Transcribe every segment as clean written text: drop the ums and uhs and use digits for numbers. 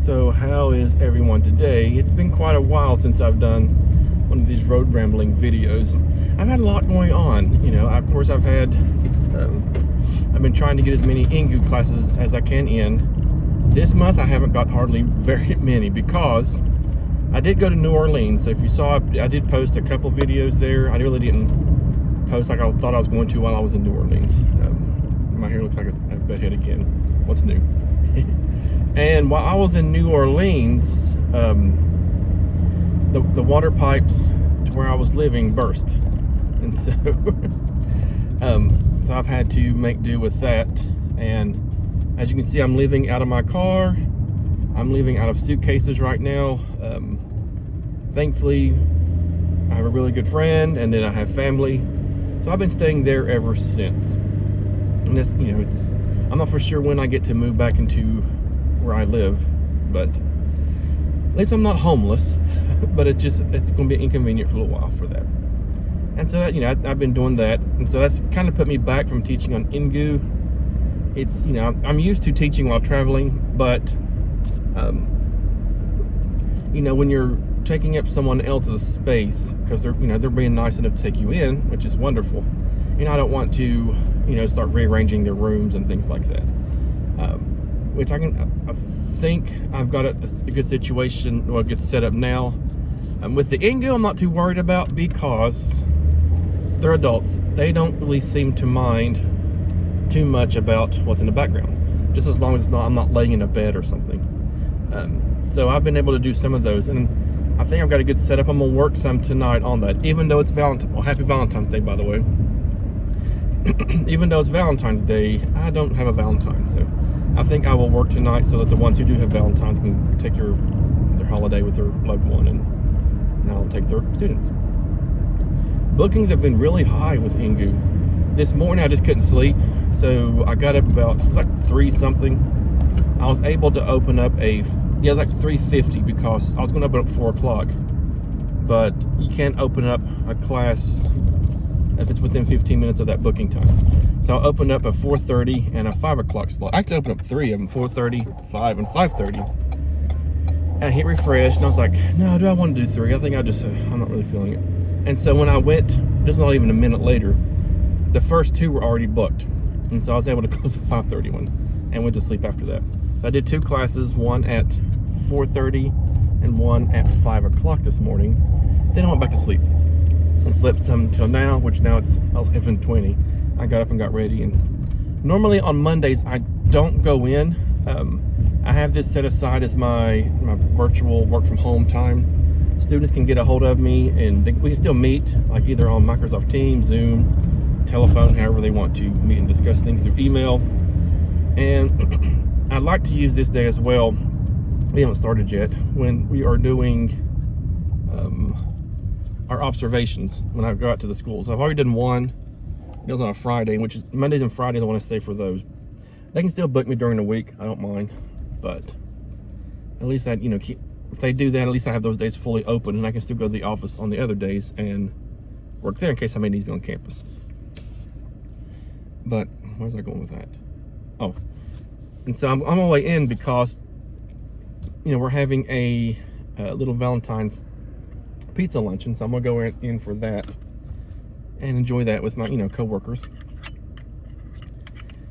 So how is everyone today? It's been quite a while since I've done one of these road rambling videos. I've had a lot going on. Of course I've been trying to get as many Engoo classes as I can in. This month I haven't got hardly very many because I did go to New Orleans. So if you saw, I did post a couple videos there. I really didn't post like I thought I was going to while I was in New Orleans. My hair looks like a bedhead again. What's new? And while I was in New Orleans, the water pipes to where I was living burst, and so so I've had to make do with that. And as you can see, I'm living out of my car. I'm living out of suitcases right now. Thankfully, I have a really good friend, and then I have family, so I've been staying there ever since. And it's I'm not for sure when I get to move back into where I live, but at least I'm not homeless. But it's going to be inconvenient for a little while for that. And so that, I've been doing that, and so that's kind of put me back from teaching on Engoo. It's I'm used to teaching while traveling, but when you're taking up someone else's space because they're being nice enough to take you in, which is wonderful. I don't want to start rearranging their rooms and things like that. Which I think I've got a good situation, well, a good setup now. With the Engoo, I'm not too worried about because they're adults. They don't really seem to mind too much about what's in the background, just as long as I'm not laying in a bed or something. So I've been able to do some of those, and I think I've got a good setup. I'm gonna work some tonight on that, even though it's Valentine's. Well, happy Valentine's Day, by the way. Even though it's Valentine's Day, I don't have a Valentine, so I think I will work tonight so that the ones who do have Valentines can take their holiday with their loved one, and I'll take their students. Bookings have been really high with Engoo. This morning I just couldn't sleep, so I got up about like 3 something. I was able to open up it was like 3:50 because I was going to open up 4 o'clock, but you can't open up a class if it's within 15 minutes of that booking time. So I opened up a 4:30 and a 5 o'clock slot. I actually opened up 3 of them, 4:30, 5, and 5:30. And I hit refresh, and I was like, no, do I want to do 3? I think I'm not really feeling it. And so when I went, just not even a minute later, the first 2 were already booked. And so I was able to close the 5:30 one and went to sleep after that. So I did 2 classes, one at 4:30 and one at 5 o'clock this morning. Then I went back to sleep and slept some till now, which now it's 11:20. I got up and got ready, and normally on Mondays I don't go in. I have this set aside as my virtual work from home time. Students can get a hold of me, and we can still meet, like either on Microsoft Teams, Zoom, telephone, however they want to meet and discuss things through email. And I'd like to use this day as well. We haven't started yet, when we are doing our observations when I go out to the schools. I've already done one. It was on a Friday, which is Mondays and Fridays. I want to stay for those. They can still book me during the week. I don't mind, but at least that if they do that, at least I have those days fully open, and I can still go to the office on the other days and work there in case somebody needs me on campus. But where's I going with that? Oh, and so I'm on my way in because we're having a little Valentine's pizza luncheon, so I'm gonna go in for that and enjoy that with my co-workers.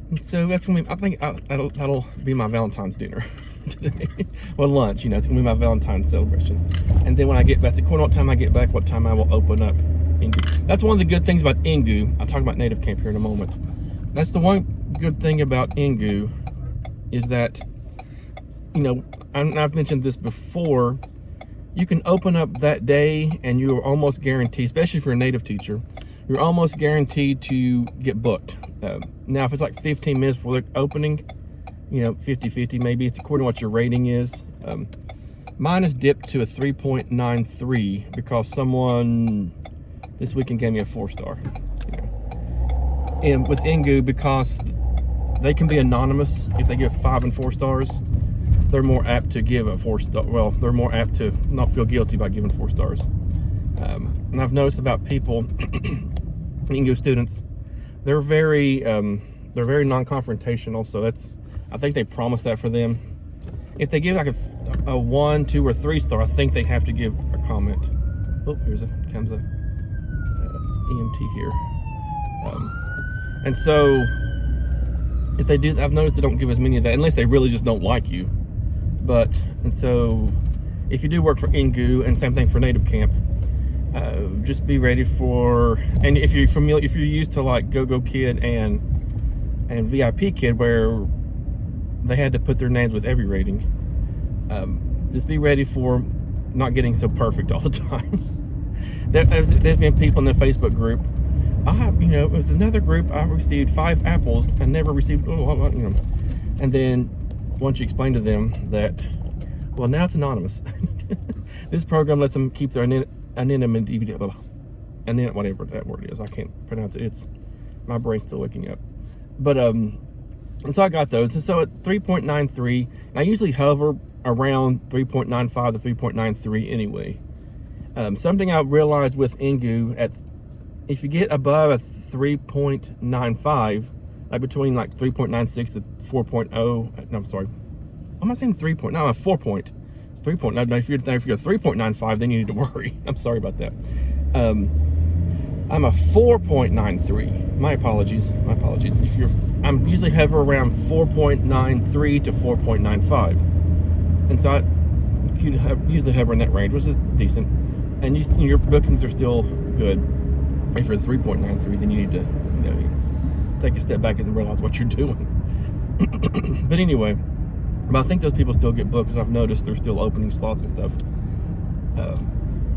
And so that's gonna be, I think that'll be my Valentine's dinner today. Well, lunch, it's gonna be my Valentine's celebration. And then when I get back, according to what time I get back, what time I will open up Engoo. That's one of the good things about Engoo. I'll talk about NativeCamp here in a moment. That's the one good thing about Engoo, is that I've mentioned this before, you can open up that day and you're almost guaranteed, especially if you're a native teacher, you're almost guaranteed to get booked. Now, if it's like 15 minutes before the opening, 50-50 maybe, it's according to what your rating is. Mine has dipped to a 3.93 because someone this weekend gave me a 4-star. And with Engoo, because they can be anonymous, if they give 5 and 4 stars, they're more apt to give a 4-star. Well, they're more apt to not feel guilty by giving 4 stars. And I've noticed about people, Engoo students, they're very non-confrontational. So I think they promise that for them. If they give like a 1, 2, or 3 star, I think they have to give a comment. Oh, comes a EMT here. And so if they do, I've noticed they don't give as many of that unless they really just don't like you. And so if you do work for Engoo, and same thing for NativeCamp, just be ready for, and if you're familiar, if you're used to like VIPKid and VIPKid, where they had to put their names with every rating, just be ready for not getting so perfect all the time. There's been people in the Facebook group. With another group, I received 5 apples and never received, and then once you explain to them that, well, now it's anonymous. This program lets them keep their anonymity, whatever that word is. I can't pronounce it. My brain's still waking up. But and so I got those. And so at 3.93, I usually hover around 3.95 to 3.93 anyway. Something I realized with Engoo, if you get above a 3.95, like between like 3.96 to 4.0, no, I'm sorry. I'm not saying 3 point, no, a 4 point. 3 point, no, if you're 3.95, then you need to worry. I'm sorry about that. I'm a 4.93. My apologies. I'm usually hover around 4.93 to 4.95. And so I usually hover in that range, which is decent. And your bookings are still good. If you're 3.93, then you need to, take a step back and realize what you're doing. But anyway, I think those people still get booked, because I've noticed they're still opening slots and stuff.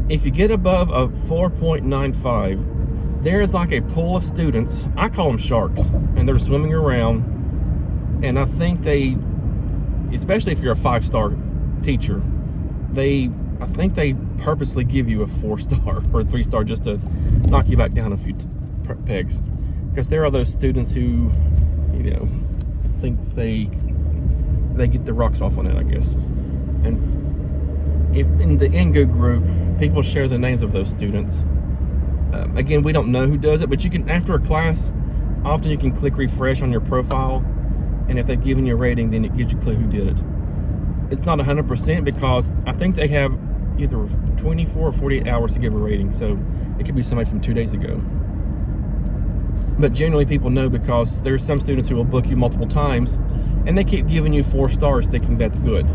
If you get above a 4.95, there's like a pool of students. I call them sharks, and they're swimming around. And I think they, especially if you're a 5-star teacher, I think they purposely give you a 4-star or a 3-star just to knock you back down a few pegs, because there are those students who, think they get the rocks off on it, I guess. And if in the Engoo group, people share the names of those students. Again, we don't know who does it, but you can, after a class, often you can click refresh on your profile, and if they've given you a rating, then it gives you a clue who did it. It's not 100%, because I think they have either 24 or 48 hours to give a rating, so it could be somebody from 2 days ago. But generally people know, because there's some students who will book you multiple times, and they keep giving you 4 stars thinking that's good.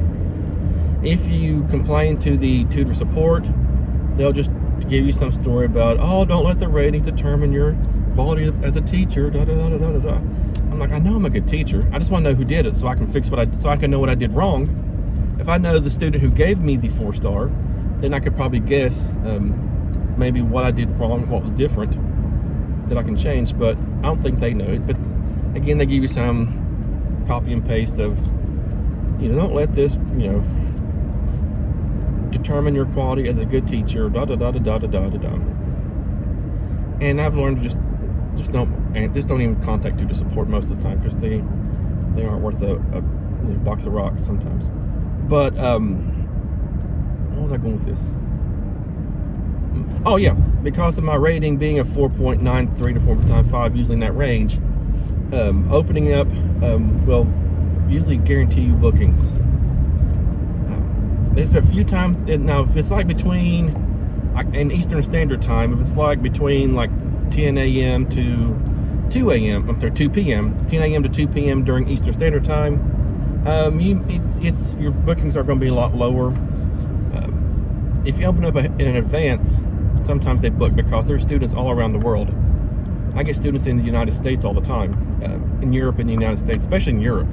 If you complain to the tutor support, they'll just give you some story about, oh, don't let the ratings determine your quality as a teacher, da da da da da da. I'm like, I know I'm a good teacher. I just want to know who did it, so I can fix so I can know what I did wrong. If I know the student who gave me the 4-star, then I could probably guess maybe what I did wrong, what was different that I can change. But I don't think they know it. But again, they give you some copy and paste of, don't let this, determine your quality as a good teacher, da da da da da da da da. And I've learned to just don't even contact tutor support most of the time, because they aren't worth a box of rocks sometimes. But what was I going with this? Oh yeah, because of my rating being a 4.93 to 4.95, usually in that range, opening up will usually guarantee you bookings. There's a few times now, if it's like between, in Eastern Standard Time, if it's like between like 10 a.m. to 2 a.m. I'm sorry, 2 p.m. 10 a.m. to 2 p.m. during Eastern Standard Time, your bookings are going to be a lot lower. If you open up in advance, sometimes they book, because there's students all around the world. I get students in the United States all the time, in Europe and the United States, especially in Europe.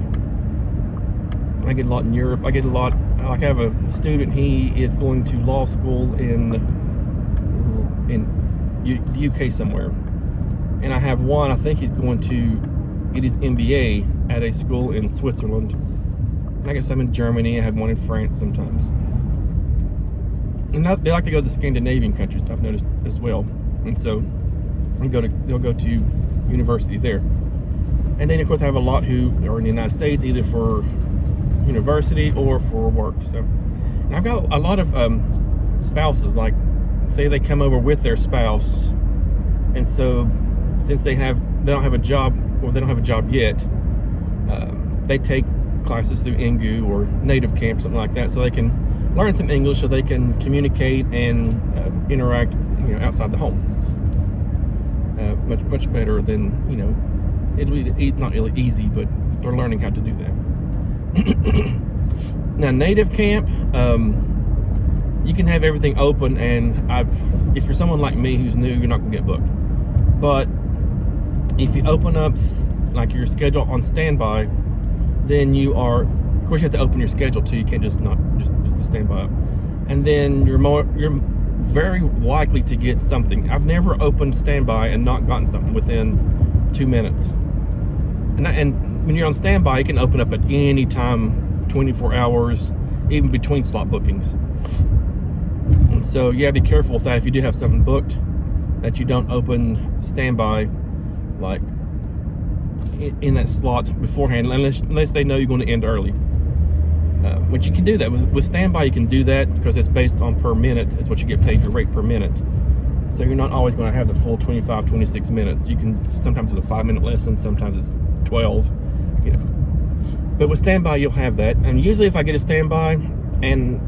I get a lot in Europe. I have a student, he is going to law school in the UK somewhere. And I have one, I think he's going to get his MBA at a school in Switzerland. And I guess I'm in Germany. I have one in France sometimes. And they like to go to the Scandinavian countries, I've noticed as well. And so they'll go to university there. And then of course I have a lot who are in the United States, either for university or for work. So I've got a lot of spouses, like say they come over with their spouse, and so since they don't have a job, or they don't have a job yet, they take classes through Engoo or NativeCamp, something like that, so they can learn some English, so they can communicate and interact, outside the home. Much better than, it'll be not really easy, but they're learning how to do that. Now, NativeCamp, you can have everything open, and if you're someone like me who's new, you're not gonna get booked. But if you open up like your schedule on standby, then of course you have to open your schedule too. You can't just put the standby up, and then you're very likely to get something. I've never opened standby and not gotten something within 2 minutes. And when you're on standby, you can open up at any time, 24 hours, even between slot bookings. And so you have to be careful with that. If you do have something booked, that you don't open standby like in that slot beforehand, unless they know you're going to end early. Which you can do that with standby. You can do that because it's based on per minute. It's what you get paid, your rate per minute. So you're not always going to have the full 25, 26 minutes. You can, sometimes it's a 5-minute lesson, sometimes it's 12, But with standby, you'll have that. And usually if I get a standby, and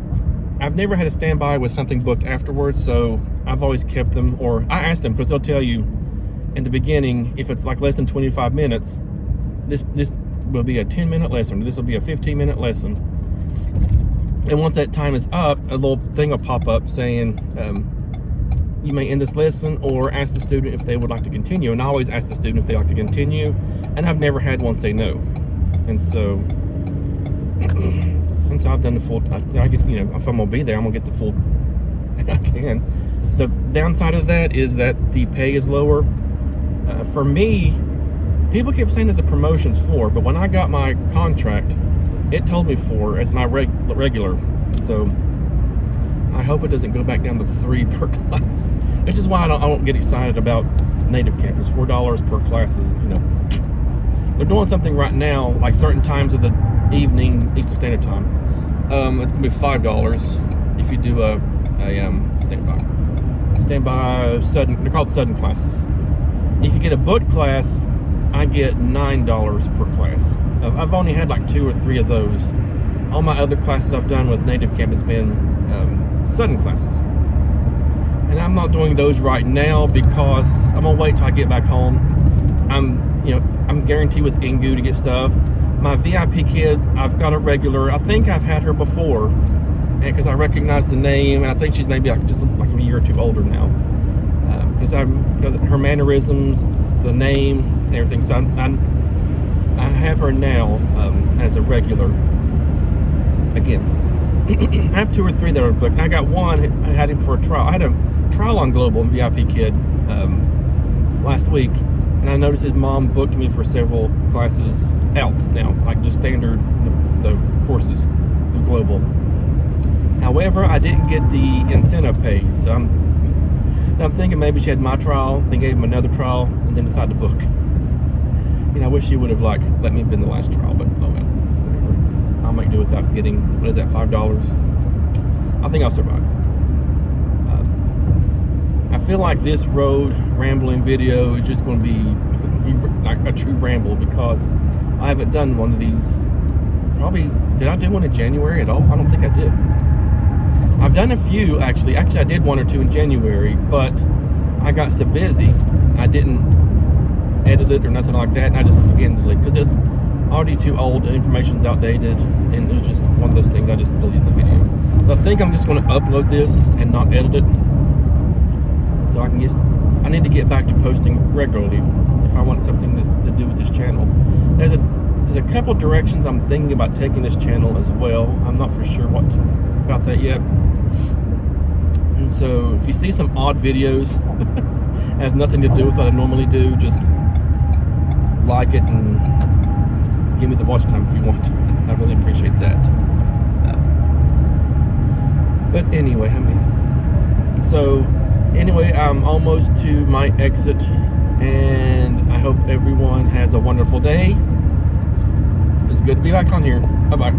I've never had a standby with something booked afterwards, so I've always kept them, or I ask them, because they'll tell you in the beginning, if it's like less than 25 minutes, this will be a 10-minute lesson, or this will be a 15-minute lesson. And once that time is up, a little thing will pop up saying, you may end this lesson, or ask the student if they would like to continue. And I always ask the student if they like to continue, and I've never had one say no. And so I've done the full. I get, if I'm gonna be there, I'm gonna get the full. I can. The downside of that is that the pay is lower. For me, people keep saying it's a promotions for, but when I got my contract, it told me 4 as my regular. So I hope it doesn't go back down to 3 per class. Which is why I don't get excited about NativeCamp. Because $4 per class is, they're doing something right now, like certain times of the evening, Eastern Standard Time. It's gonna be $5 if you do a standby sudden. They're called sudden classes. If you get a booked class, I get $9 per class. I've only had like 2 or 3 of those. All my other classes I've done with NativeCamp has been sudden classes, and I'm not doing those right now because I'm gonna wait till I get back home. I'm guaranteed with Engoo to get stuff. My VIPKid, I've got a regular. I think I've had her before, and because I recognize the name, and I think she's maybe just like a year or 2 older now, because her mannerisms, the name, and everything. So I have her now as a regular. Again, I have 2 or 3 that are booked. I got one. I had him for a trial. I had a trial on Global and VIPKid last week, and I noticed his mom booked me for several classes out now, like just standard the courses through Global. However, I didn't get the incentive pay, so I'm thinking maybe she had my trial, then gave him another trial, and then decided to book. I wish she would have let me have been the last trial, but oh well, whatever. I'll make do without getting, what is that, $5? I think I'll survive. I feel like this road rambling video is just going to be like a true ramble, because I haven't done one of these. Probably, did I do one in January at all? I don't think I did. I've done a few actually. Actually, I did 1 or 2 in January, but I got so busy I didn't edit it or nothing like that, and I just began to delete because it's already too old. The information's outdated, and it was just one of those things. I just deleted the video. So I think I'm just going to upload this and not edit it, so I need to get back to posting regularly if I want something to do with this channel. There's a couple directions I'm thinking about taking this channel as well. I'm not for sure about that yet. And so if you see some odd videos has nothing to do with what I normally do, just like it and give me the watch time if you want. I really appreciate that. But anyway, I'm almost to my exit, and I hope everyone has a wonderful day. It's good to be back on here. Bye-bye.